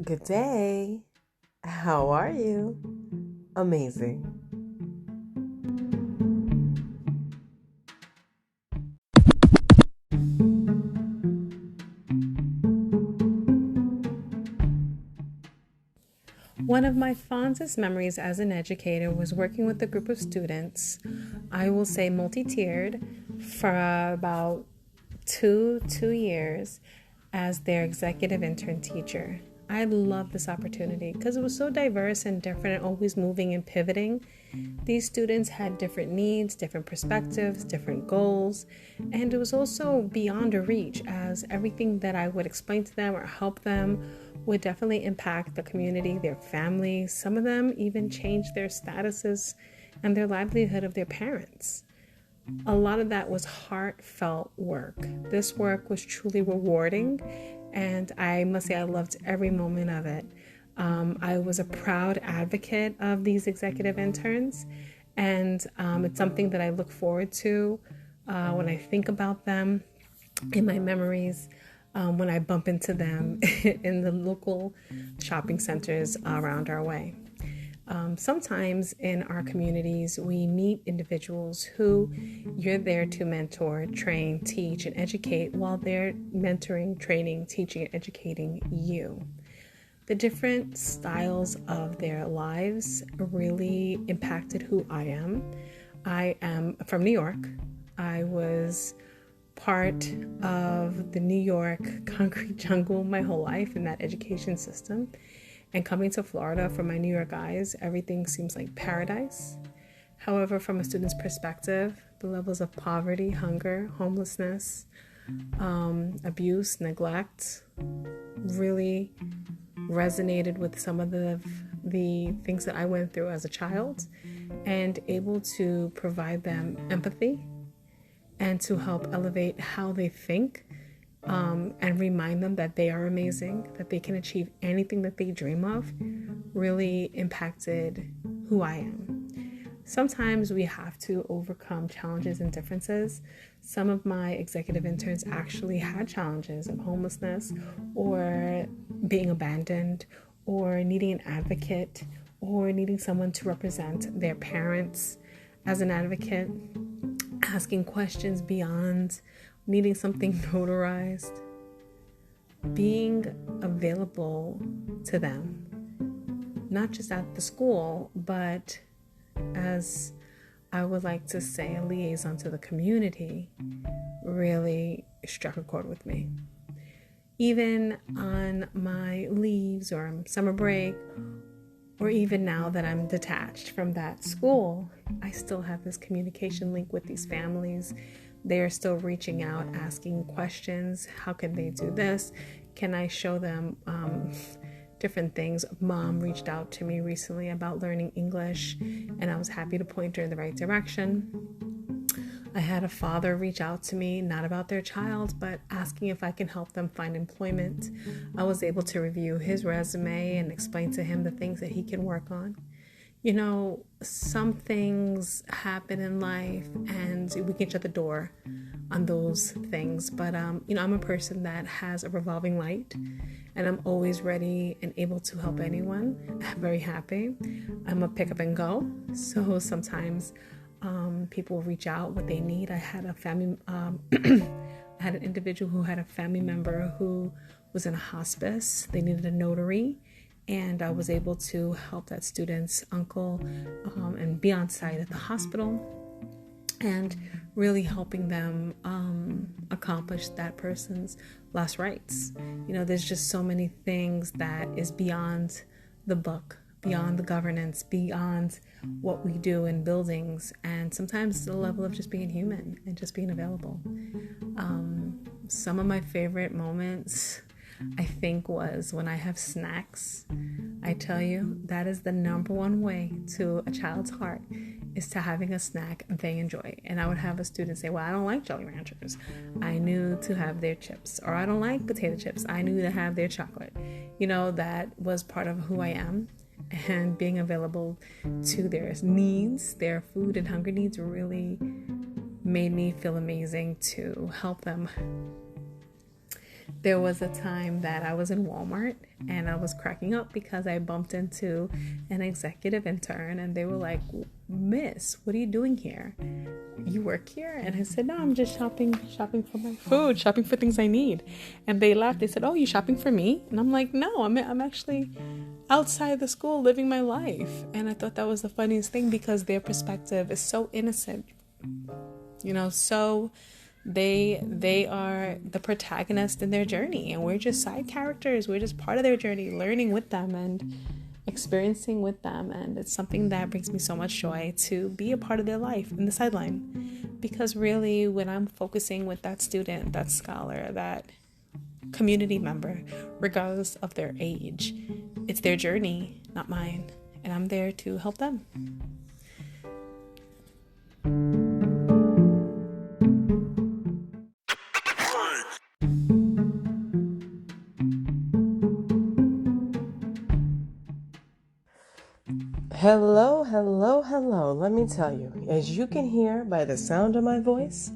Good day. How are you? Amazing. One of my fondest memories as an educator was working with a group of students, I will say multi-tiered, for about two years as their executive intern teacher. I loved this opportunity because it was so diverse and different and always moving and pivoting. These students had different needs, different perspectives, different goals, and it was also beyond a reach as everything that I would explain to them or help them would definitely impact the community, their families. Some of them even changed their statuses and their livelihood of their parents. A lot of that was heartfelt work. This work was truly rewarding, and I must say I loved every moment of it. I was a proud advocate of these executive interns, and it's something that I look forward to when I think about them in my memories, when I bump into them in the local shopping centers around our way. Sometimes in our communities, we meet individuals who you're there to mentor, train, teach, and educate while they're mentoring, training, teaching, and educating you. The different styles of their lives really impacted who I am. I am from New York. I was part of the New York concrete jungle my whole life in that education system. And coming to Florida from my New York eyes, everything seems like paradise. However, from a student's perspective, the levels of poverty, hunger, homelessness, abuse, neglect really resonated with some of the things that I went through as a child, and able to provide them empathy and to help elevate how they think, and remind them that they are amazing, that they can achieve anything that they dream of, really impacted who I am. Sometimes we have to overcome challenges and differences. Some of my executive interns actually had challenges of homelessness or being abandoned or needing an advocate or needing someone to represent their parents as an advocate, asking questions beyond needing something notarized, being available to them, not just at the school, but as I would like to say, a liaison to the community, really struck a chord with me. Even on my leaves or summer break, or even now that I'm detached from that school, I still have this communication link with these families. They're still reaching out, asking questions. How can they do this? Can I show them different things? Mom reached out to me recently about learning English, and I was happy to point her in the right direction. I had a father reach out to me, not about their child, but asking if I can help them find employment. I was able to review his resume and explain to him the things that he can work on. You know, some things happen in life and we can shut the door on those things. But, I'm a person that has a revolving light, and I'm always ready and able to help anyone. I'm very happy. I'm a pick up and go. So sometimes people reach out what they need. I had a family, I had an individual who had a family member who was in a hospice. They needed a notary. And I was able to help that student's uncle and be on site at the hospital and really helping them accomplish that person's last rites. There's just so many things that is beyond the book, beyond the governance, beyond what we do in buildings. And sometimes the level of just being human and just being available. Some of my favorite moments, I think, was when I have snacks. I tell you, that is the number one way to a child's heart, is to having a snack they enjoy. And I would have a student say, well, I don't like Jolly Ranchers. I knew to have their chips. Or I don't like potato chips. I knew to have their chocolate. That was part of who I am. And being available to their needs, their food and hunger needs, really made me feel amazing to help them There was a time that I was in Walmart and I was cracking up because I bumped into an executive intern and they were like, "Miss, what are you doing here? You work here?" And I said, "No, I'm just shopping for my food, shopping for things I need." And they laughed. They said, "Oh, you shopping for me?" And I'm like, "No, I'm actually outside the school living my life." And I thought that was the funniest thing because their perspective is so innocent, so they are the protagonist in their journey, and we're just side characters. We're just part of their journey, learning with them and experiencing with them. And it's something that brings me so much joy to be a part of their life in the sideline, because really when I'm focusing with that student, that scholar, that community member, regardless of their age, it's their journey, not mine, and I'm there to help them. Hello, hello, hello. Let me tell you, as you can hear by the sound of my voice,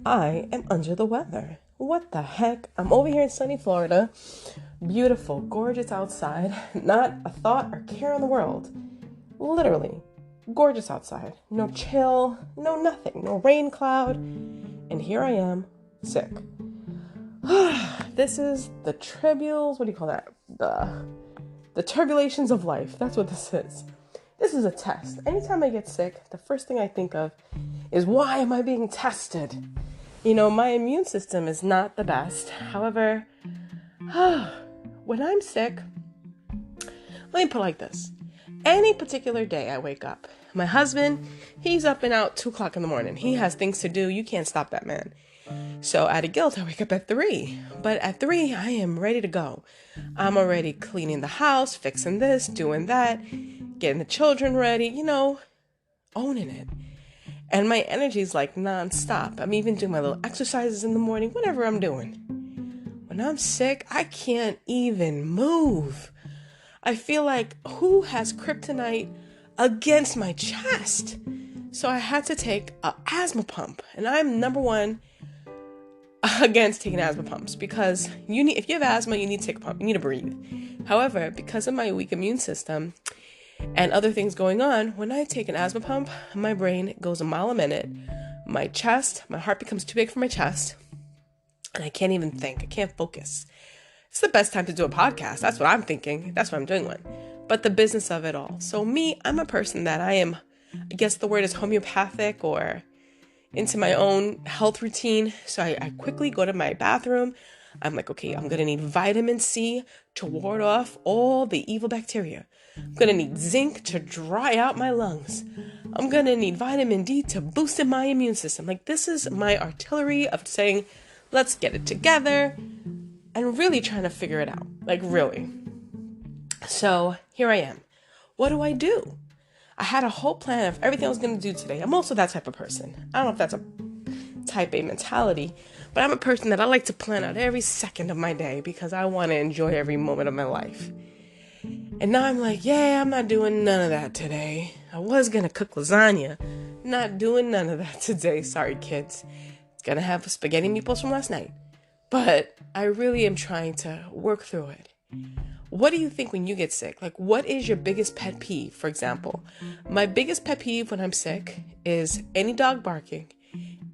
I am under the weather. What the heck? I'm over here in sunny Florida. Beautiful, gorgeous outside. Not a thought or care in the world. Literally, gorgeous outside. No chill, no nothing, no rain cloud. And here I am, sick. This is the tribules, what do you call that? The turbulations of life. That's what this is. This is a test. Anytime I get sick, the first thing I think of is, why am I being tested? My immune system is not the best. However, when I'm sick, let me put it like this. Any particular day I wake up, my husband, he's up and out 2 o'clock in the morning. He has things to do. You can't stop that man. So out of guilt, I wake up at 3. But at 3, I am ready to go. I'm already cleaning the house, fixing this, doing that, getting the children ready, owning it. And my energy is like nonstop. I'm even doing my little exercises in the morning, whatever I'm doing. When I'm sick, I can't even move. I feel like, who has kryptonite against my chest? So I had to take an asthma pump. And I'm number one against taking asthma pumps, because if you have asthma, you need to take a pump. You need to breathe. However, because of my weak immune system and other things going on, when I take an asthma pump, my brain goes a mile a minute. My heart becomes too big for my chest, and I can't even think. I can't focus. It's the best time to do a podcast. That's what I'm thinking. That's what I'm doing one. But the business of it all. So I'm a person that I guess the word is homeopathic, or into my own health routine. So I quickly go to my bathroom. I'm like, okay, I'm going to need vitamin C to ward off all the evil bacteria. I'm going to need zinc to dry out my lungs. I'm going to need vitamin D to boost in my immune system. Like, this is my artillery of saying, let's get it together, and really trying to figure it out. Like, really. So here I am. What do? I had a whole plan of everything I was going to do today. I'm also that type of person. I don't know if that's a type A mentality, but I'm a person that I like to plan out every second of my day because I want to enjoy every moment of my life. And now I'm like, I'm not doing none of that today. I was going to cook lasagna. Not doing none of that today. Sorry, kids. It's going to have spaghetti meatballs from last night. But I really am trying to work through it. What do you think when you get sick? Like, what is your biggest pet peeve? For example, my biggest pet peeve when I'm sick is any dog barking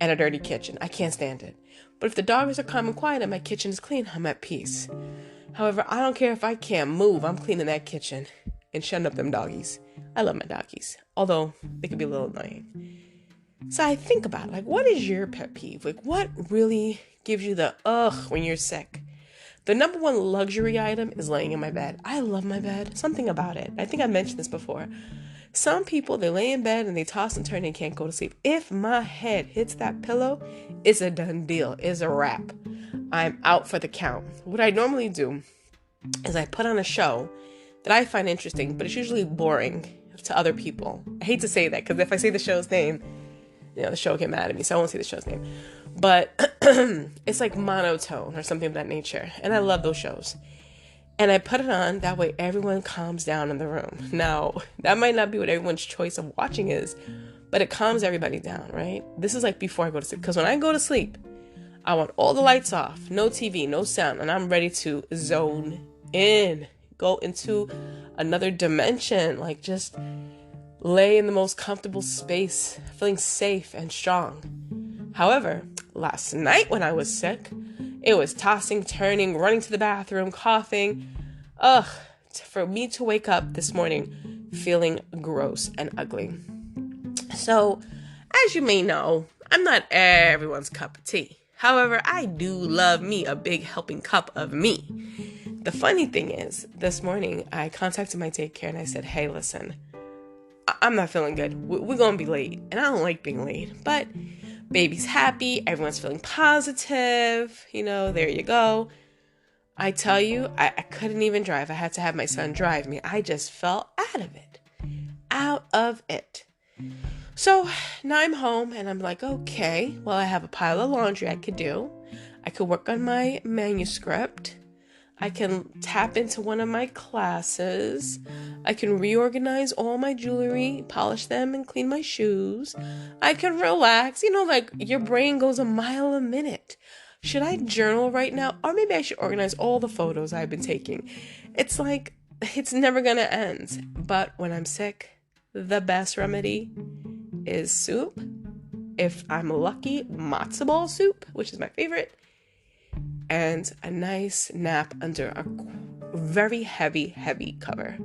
and a dirty kitchen. I can't stand it. But if the dogs are calm and quiet and my kitchen is clean, I'm at peace. However, I don't care if I can't move. I'm cleaning that kitchen and shutting up them doggies. I love my doggies, although they can be a little annoying. So I think about, like, what is your pet peeve? Like, what really gives you the when you're sick? The number one luxury item is laying in my bed. I love my bed. Something about it. I think I mentioned this before. Some people, they lay in bed and they toss and turn and can't go to sleep. If my head hits that pillow, it's a done deal. It's a wrap. I'm out for the count. What I normally do is I put on a show that I find interesting, but it's usually boring to other people. I hate to say that, because if I say the show's name, the show will get mad at me, so I won't say the show's name. But it's like monotone or something of that nature. And I love those shows. And I put it on, that way everyone calms down in the room. Now, that might not be what everyone's choice of watching is, but it calms everybody down, right? This is like before I go to sleep. Because when I go to sleep, I want all the lights off, no TV, no sound, and I'm ready to zone in, go into another dimension, like just lay in the most comfortable space, feeling safe and strong. However, last night when I was sick, it was tossing, turning, running to the bathroom, coughing. For me to wake up this morning feeling gross and ugly. So, as you may know, I'm not everyone's cup of tea. However, I do love me a big helping cup of me. The funny thing is, this morning I contacted my daycare and I said, hey, listen, I'm not feeling good. We're going to be late. And I don't like being late. But baby's happy. Everyone's feeling positive. There you go. I tell you, I couldn't even drive. I had to have my son drive me. I just fell out of it. Out of it. So now I'm home and I'm like, okay, well, I have a pile of laundry I could do. I could work on my manuscript. I can tap into one of my classes. I can reorganize all my jewelry, polish them, and clean my shoes. I can relax. Like your brain goes a mile a minute. Should I journal right now? Or maybe I should organize all the photos I've been taking. It's like, it's never gonna end. But when I'm sick, the best remedy is soup. If I'm lucky, matzo ball soup, which is my favorite. And a nice nap under a very heavy cover.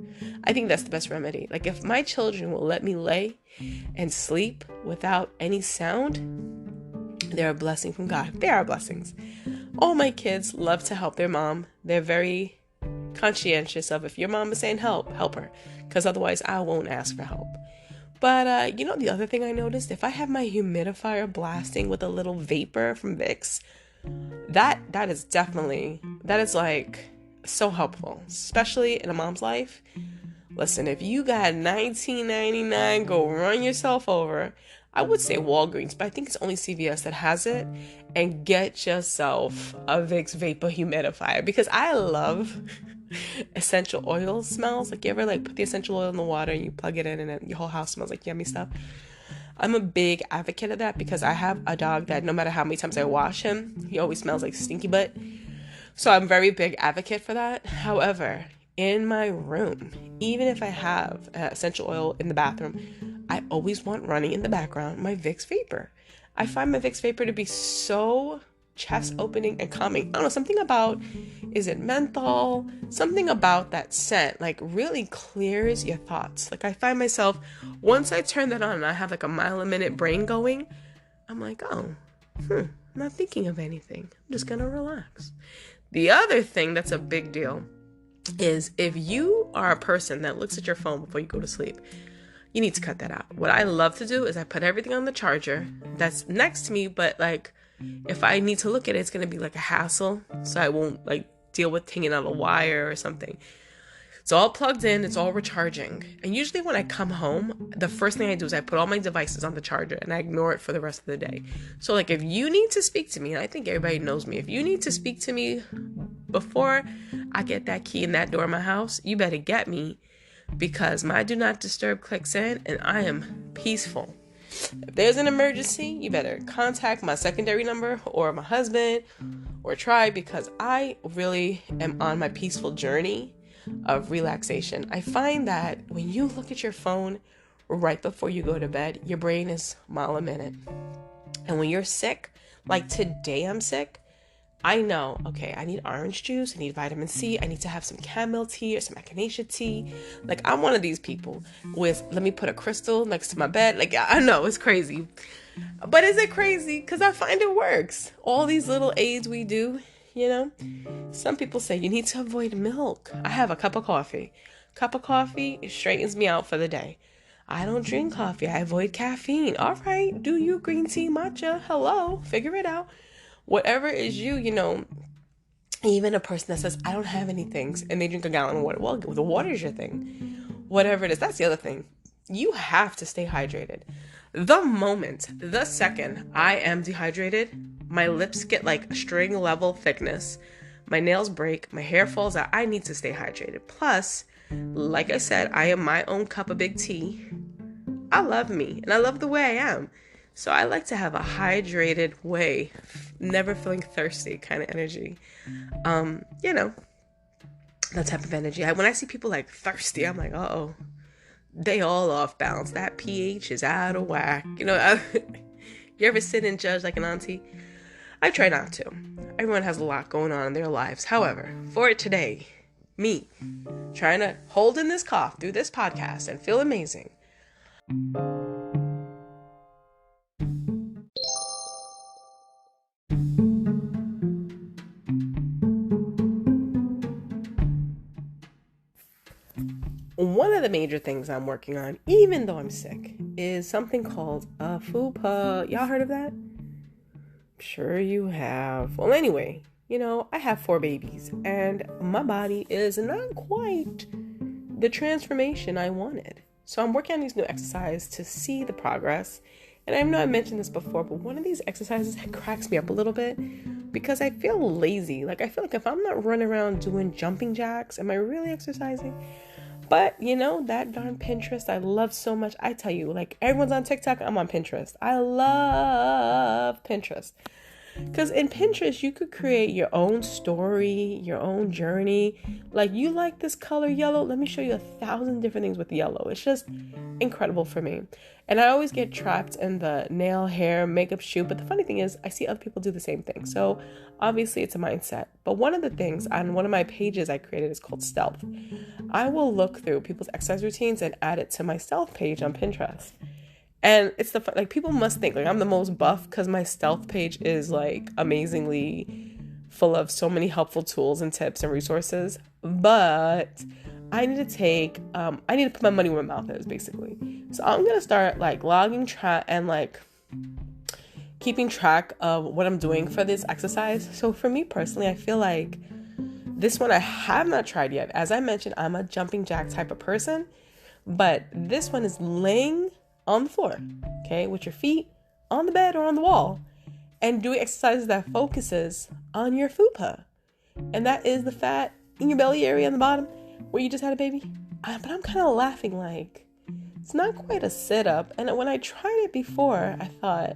I think that's the best remedy. Like if my children will let me lay and sleep without any sound, they're a blessing from God. They are blessings. All my kids love to help their mom. They're very conscientious of if your mom is saying help her. Because otherwise I won't ask for help. But the other thing I noticed, if I have my humidifier blasting with a little vapor from Vicks, that is like so helpful, especially in a mom's life. Listen, if you got $19.99, go run yourself over. I would say Walgreens, but I think it's only CVS that has it. And get yourself a Vicks Vapor Humidifier because I love essential oil smells. Like you ever put the essential oil in the water and you plug it in and your whole house smells like yummy stuff. I'm a big advocate of that because I have a dog that no matter how many times I wash him, he always smells like stinky butt. So I'm a very big advocate for that. However, in my room, even if I have essential oil in the bathroom, I always want running in the background my Vicks Vapor. I find my Vicks Vapor to be so chest opening and calming. I don't know, something about, is it menthol? Something about that scent really clears your thoughts. I find myself, once I turn that on and I have a mile a minute brain going, I'm like, I'm not thinking of anything. I'm just gonna relax. The other thing that's a big deal is if you are a person that looks at your phone before you go to sleep, you need to cut that out. What I love to do is I put everything on the charger that's next to me, but if I need to look at it, it's going to be a hassle. So I won't deal with hanging out a wire or something. It's all plugged in. It's all recharging. And usually when I come home, the first thing I do is I put all my devices on the charger and I ignore it for the rest of the day. So if you need to speak to me, and I think everybody knows me, if you need to speak to me before I get that key in that door of my house, you better get me because my do not disturb clicks in and I am peaceful. If there's an emergency, you better contact my secondary number or my husband or tribe because I really am on my peaceful journey of relaxation. I find that when you look at your phone right before you go to bed, your brain is a mile a minute. And when you're sick, like today I'm sick, I know, okay, I need orange juice, I need vitamin C, I need to have some chamomile tea or some echinacea tea. I'm one of these people with, let me put a crystal next to my bed. I know, it's crazy. But is it crazy? Because I find it works. All these little aids we do, Some people say you need to avoid milk. I have a cup of coffee. Cup of coffee, it straightens me out for the day. I don't drink coffee. I avoid caffeine. All right, do you green tea, matcha? Hello, figure it out. Whatever is you, even a person that says, I don't have any things, and they drink a gallon of water. Well, the water is your thing. Whatever it is, that's the other thing. You have to stay hydrated. The second I am dehydrated, my lips get string level thickness. My nails break, my hair falls out. I need to stay hydrated. Plus, like I said, I am my own cup of big tea. I love me, and I love the way I am. So I like to have a hydrated way, never feeling thirsty kind of energy. You know, that type of energy. When I see people like thirsty, I'm like, uh-oh, they all off balance. That pH is out of whack. You know, you ever sit and judge like an auntie? I try not to. Everyone has a lot going on in their lives. However, for today, me trying to hold in this cough through this podcast and feel amazing. One of the major things I'm working on, even though I'm sick, is something called a fupa. Y'all heard of that? Sure you have. Well, anyway, you know, I have 4 babies and my body is not quite the transformation I wanted. So I'm working on these new exercises to see the progress. And I know I mentioned this before, but one of these exercises that cracks me up a little bit because I feel lazy. Like I feel like if I'm not running around doing jumping jacks, am I really exercising? But, you know, that darn Pinterest I love so much. I tell you, like, everyone's on TikTok, I'm on Pinterest. I love Pinterest. Because in Pinterest, you could create your own story, your own journey. Like, you like this color yellow? Let me show you 1,000 different things with yellow. It's just incredible for me. And I always get trapped in the nail, hair, makeup, shoot. But the funny thing is, I see other people do the same thing. So obviously it's a mindset. But one of the things on one of my pages I created is called Stealth. I will look through people's exercise routines and add it to my Stealth page on Pinterest. And it's like people must think like I'm the most buff because my Stealth page is like amazingly full of so many helpful tools and tips and resources. But I need to put my money where my mouth is, basically. So I'm going to start like logging track and like keeping track of what I'm doing for this exercise. So for me personally, I feel like this one I have not tried yet. As I mentioned, I'm a jumping jack type of person, but this one is laying on the floor, okay, with your feet on the bed or on the wall and doing exercises that focuses on your fupa. And that is the fat in your belly area on the bottom where you just had a baby. But I'm kind of laughing like it's not quite a sit-up. And when I tried it before, I thought,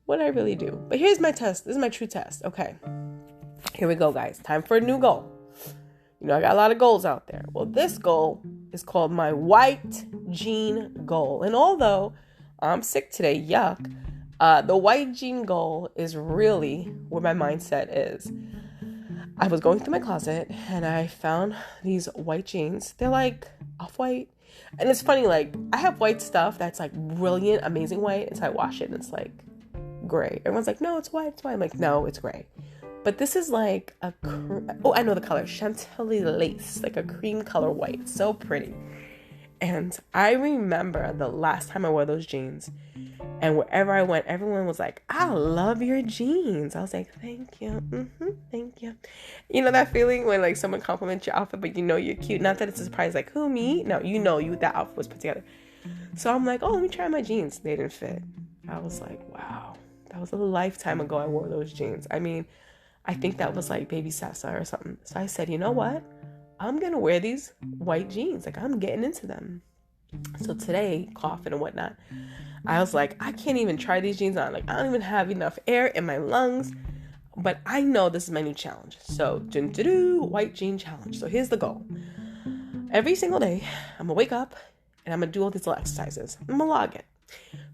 what did I really do? But here's my test. This is my true test. Okay, here we go, guys. Time for a new goal. You know, I got a lot of goals out there. Well, this goal is called my white jean goal. And although I'm sick today, yuck, the white jean goal is really where my mindset is. I was going through my closet and I found these white jeans. They're like off-white. And it's funny, like I have white stuff that's like brilliant, amazing white. And so I wash it and it's like gray. Everyone's like, no, it's white, it's white. I'm like, no, it's gray. But this is like I know the color, Chantilly lace, like a cream color white. It's so pretty. And I remember the last time I wore those jeans and wherever I went, everyone was like, I love your jeans. I was like, thank you. Thank you. You know that feeling when like someone compliments your outfit, but you know you're cute. Not that it's a surprise, like, who, me? No, that outfit was put together. So I'm like, oh, let me try my jeans. They didn't fit. I was like, wow, that was a lifetime ago I wore those jeans. I mean, I think that was like baby Sasa or something. So I said, you know what? I'm going to wear these white jeans. Like I'm getting into them. So today, coughing and whatnot, I was like, I can't even try these jeans on. Like I don't even have enough air in my lungs. But I know this is my new challenge. So, white jean challenge. So here's the goal. Every single day, I'm going to wake up and I'm going to do all these little exercises. I'm going to log it.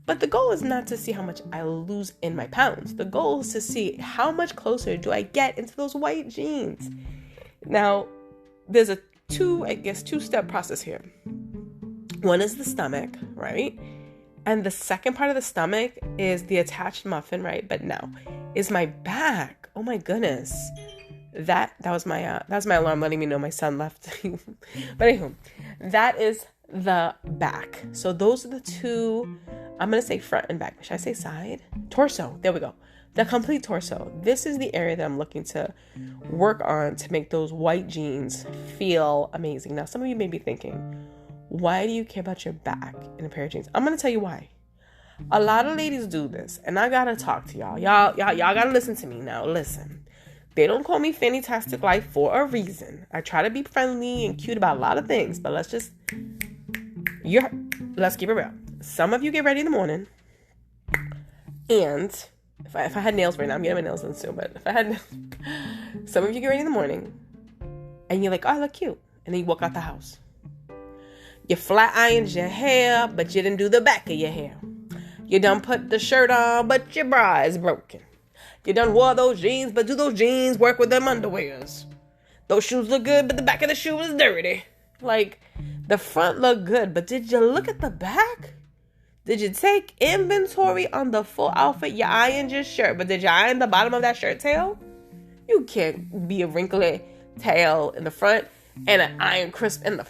But the goal is not to see how much I lose in my pounds. The goal is to see how much closer do I get into those white jeans. Now, there's a two-step process here. One is the stomach, right? And the second part of the stomach is the attached muffin, right? But now is my back. Oh my goodness. That was my alarm letting me know my son left. But anywho, that is the back. So those are the two. I'm going to say front and back. Should I say side? Torso. There we go. The complete torso. This is the area that I'm looking to work on to make those white jeans feel amazing. Now, some of you may be thinking, why do you care about your back in a pair of jeans? I'm going to tell you why. A lot of ladies do this, and I got to talk to y'all. Y'all got to listen to me now. Listen. They don't call me Fantastic Life for a reason. I try to be friendly and cute about a lot of things, but let's keep it real. Some of you get ready in the morning, And if I had nails right now, I'm getting my nails done soon, but if I had nails, some of you get ready in the morning and you're like, oh, I look cute. And then you walk out the house. You flat ironed your hair, but you didn't do the back of your hair. You done put the shirt on, but your bra is broken. You done wore those jeans, but do those jeans work with them underwears? Those shoes look good, but the back of the shoe is dirty. Like, the front looked good, but did you look at the back? Did you take inventory on the full outfit? You ironed your shirt, but did you iron the bottom of that shirt tail? You can't be a wrinkly tail in the front and an iron crisp a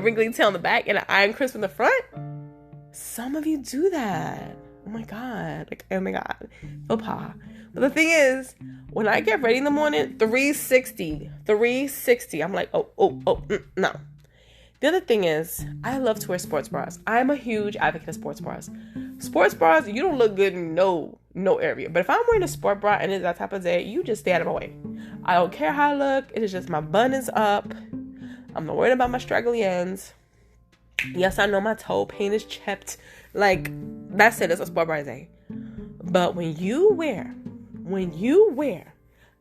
wrinkly tail in the back and an iron crisp in the front. Some of you do that. Oh my God. Faux pas. But the thing is, when I get ready in the morning, 360. I'm like, no. The other thing is, I love to wear sports bras. I'm a huge advocate of sports bras. Sports bras, you don't look good in no area. But if I'm wearing a sport bra and it's that type of day, you just stay out of my way. I don't care how I look. It is just my bun is up. I'm not worried about my straggly ends. Yes, I know my toe paint is chipped. Like, that's it. It's a sport bra day. But when you wear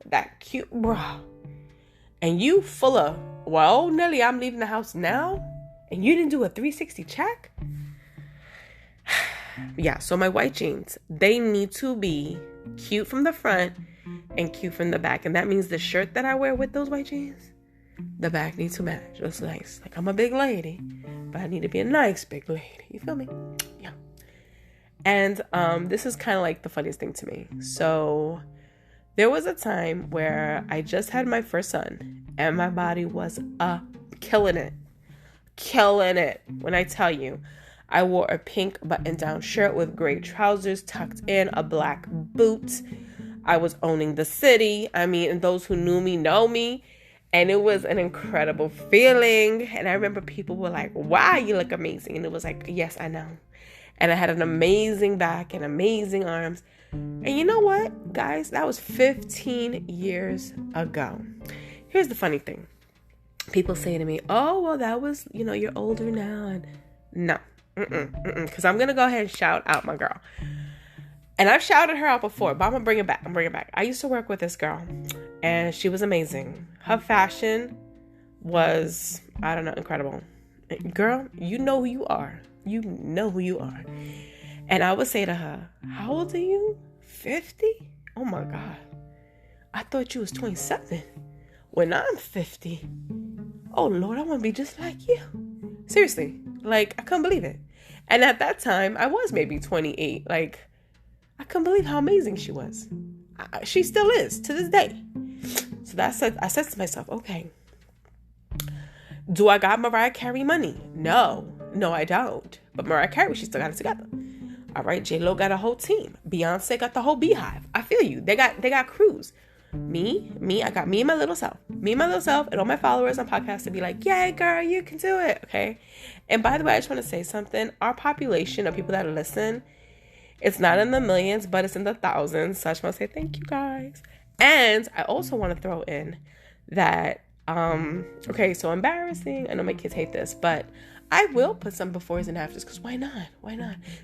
that cute bra and you full of, well, Nelly, I'm leaving the house now, and you didn't do a 360 check? Yeah, so my white jeans, they need to be cute from the front and cute from the back. And that means the shirt that I wear with those white jeans, the back needs to match. Looks nice. Like, I'm a big lady, but I need to be a nice big lady. You feel me? Yeah. And this is kind of like the funniest thing to me. So there was a time where I just had my first son and my body was killing it. When I tell you, I wore a pink button-down shirt with gray trousers tucked in, a black boot. I was owning the city. I mean, and those who knew me know me. And it was an incredible feeling. And I remember people were like, wow, you look amazing. And it was like, yes, I know. And I had an amazing back and amazing arms. And you know what, guys? That was 15 years ago. Here's the funny thing. People say to me, oh, well, that was, you're older now. And no, because I'm going to go ahead and shout out my girl. And I've shouted her out before, but I'm going to bring it back. I used to work with this girl, and she was amazing. Her fashion was, incredible. Girl, you know who you are. And I would say to her, how old are you? 50? Oh my God. I thought you was 27. When I'm 50, oh Lord, I want to be just like you. Seriously, like, I couldn't believe it. And at that time, I was maybe 28. Like, I couldn't believe how amazing she was. She still is to this day. So I said to myself, okay, do I got Mariah Carey money? No, I don't. But Mariah Carey, she still got it together. All right, J-Lo got a whole team. Beyonce got the whole beehive. I feel you. They got crews. Me, I got me and my little self. And all my followers on podcasts to be like, yay, girl, you can do it, okay? And by the way, I just want to say something. Our population of people that listen, it's not in the millions, but it's in the thousands. So I just want to say thank you, guys. And I also want to throw in that, okay, so embarrassing. I know my kids hate this, but I will put some befores and afters because why not?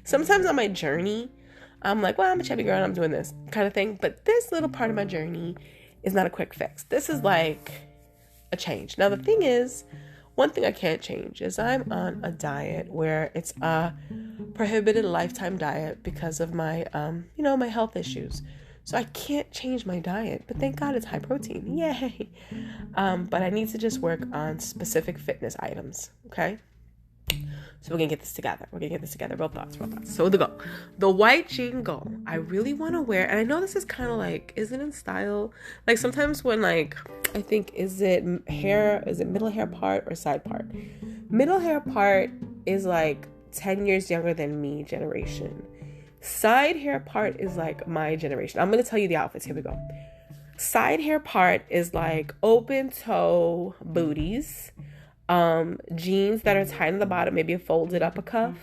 Sometimes on my journey, I'm like, well, I'm a chubby girl and I'm doing this kind of thing. But this little part of my journey is not a quick fix. This is like a change. Now, the thing is, one thing I can't change is I'm on a diet where it's a prohibited lifetime diet because of my, my health issues. So I can't change my diet, but thank God it's high protein. Yay. But I need to just work on specific fitness items. Okay. So we're going to get this together. Real thoughts. So the white jean goal, I really want to wear, and I know this is kind of like, is it in style? Like sometimes when like, I think, is it middle hair part or side part? Middle hair part is like 10 years younger than me generation. Side hair part is like my generation. I'm going to tell you the outfits. Here we go. Side hair part is like open toe booties. Jeans that are tied in the bottom, maybe a folded up a cuff,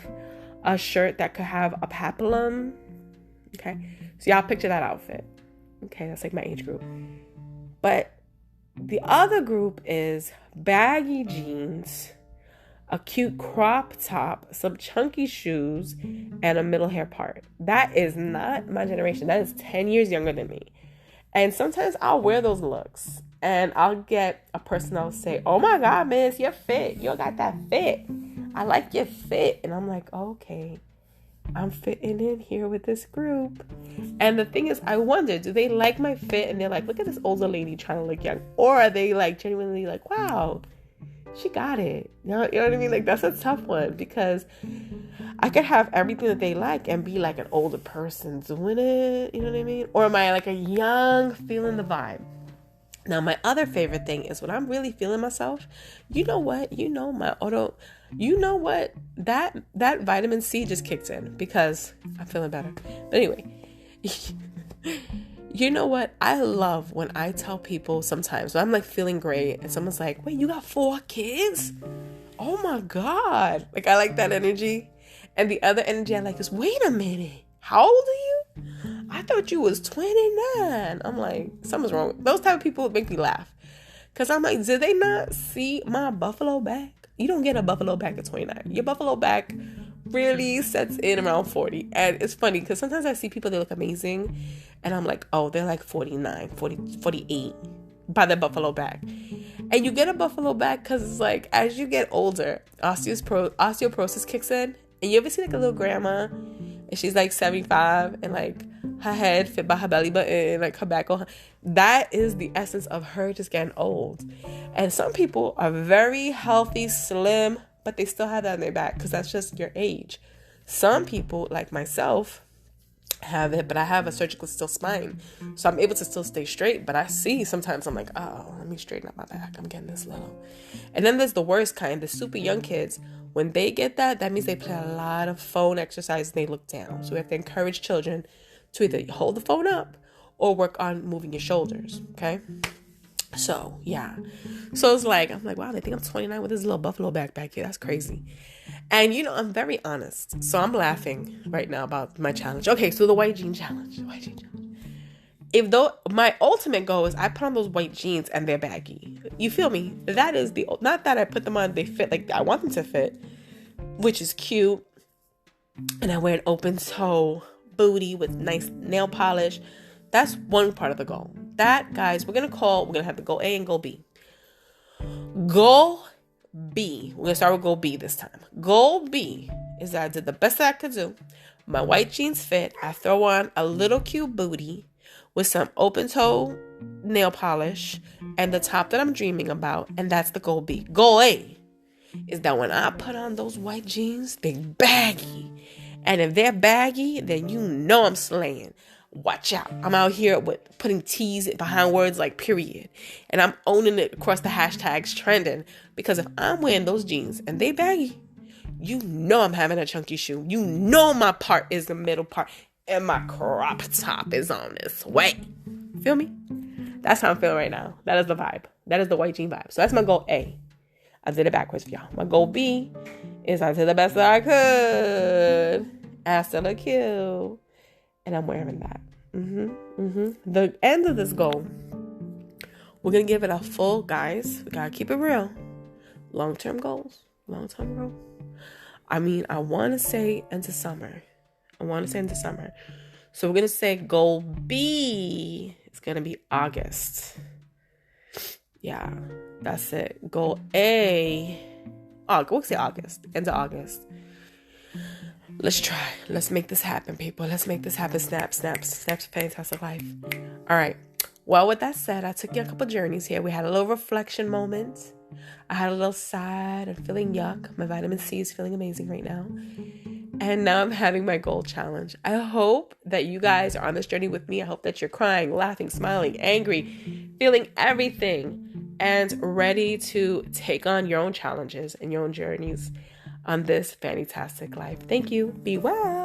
a shirt that could have a peplum. Okay, so y'all picture that outfit. Okay, that's like my age group. But the other group is baggy jeans, a cute crop top, some chunky shoes, and a middle hair part. That is not my generation. That is 10 years younger than me. And sometimes I'll wear those looks and I'll get a person that'll say, oh my God, miss, you're fit. You got that fit. I like your fit. And I'm like, okay, I'm fitting in here with this group. And the thing is, I wonder, do they like my fit? And they're like, look at this older lady trying to look young. Or are they like genuinely like, wow, she got it. You know what I mean? Like, that's a tough one because I could have everything that they like and be like an older person doing it. You know what I mean? Or am I like a young feeling the vibe? Now, my other favorite thing is when I'm really feeling myself, you know what? That vitamin C just kicked in because I'm feeling better. But anyway, you know what? I love when I tell people sometimes when I'm like feeling great and someone's like, wait, you got 4 kids? Oh my God. Like, I like that energy. And the other energy I like is, wait a minute. How old are you? I thought you was 29. I'm like, something's wrong. Those type of people make me laugh. Because I'm like, did they not see my buffalo back? You don't get a buffalo back at 29. Your buffalo back really sets in around 40. And it's funny because sometimes I see people that look amazing. And I'm like, oh, they're like 49, 40, 48 by the buffalo back. And you get a buffalo back because it's like, as you get older, osteoporosis kicks in. And you ever see like a little grandma and she's like 75 and like her head fit by her belly button, like her back on her. That is the essence of her just getting old. And some people are very healthy, slim, but they still have that on their back because that's just your age. Some people, like myself, have it, but I have a surgical still spine, so I'm able to still stay straight. But I see sometimes I'm like, oh, let me straighten up my back. I'm getting this little. And then there's the worst kind, the super young kids. When they get that means they play a lot of phone exercises and they look down. So we have to encourage children to either hold the phone up or work on moving your shoulders. Okay. So yeah. So it's like, I'm like, wow, they think I'm 29 with this little buffalo back here. That's crazy. And you know, I'm very honest. So I'm laughing right now about my challenge. Okay, so the white jean challenge. My ultimate goal is I put on those white jeans and they're baggy. You feel me? That is not that I put them on, they fit like I want them to fit, which is cute. And I wear an open toe booty with nice nail polish. That's one part of the goal. That, guys, we're going to have the goal A and goal B. Goal B. We're going to start with goal B this time. Goal B is that I did the best that I could do. My white jeans fit. I throw on a little cute booty with some open toe nail polish and the top that I'm dreaming about. And that's the goal B. Goal A is that when I put on those white jeans, they're baggy. And if they're baggy, then you know I'm slaying. Watch out. I'm out here with putting T's behind words like period. And I'm owning it across the hashtags trending. Because if I'm wearing those jeans and they baggy, you know I'm having a chunky shoe. You know my part is the middle part. And my crop top is on this way. Feel me? That's how I'm feeling right now. That is the vibe. That is the white jean vibe. So that's my goal A. I did it backwards for y'all. My goal B is I did the best that I could. I still look cute. And I'm wearing that. The end of this goal, we're going to give it a full, guys, we got to keep it real. Long-term goals. Long-term goal. I mean, I want to say into summer. So we're going to say goal B is going to be August. Yeah, that's it. Goal A. We'll say August. End of August. Let's try. Let's make this happen, people. Let's make this happen. Snaps to fantastic life. All right. Well, with that said, I took you a couple journeys here. We had a little reflection moment. I had a little sad and feeling yuck. My vitamin C is feeling amazing right now. And now I'm having my goal challenge. I hope that you guys are on this journey with me. I hope that you're crying, laughing, smiling, angry, feeling everything, and ready to take on your own challenges and your own journeys on this fantastic life. Thank you. Be well.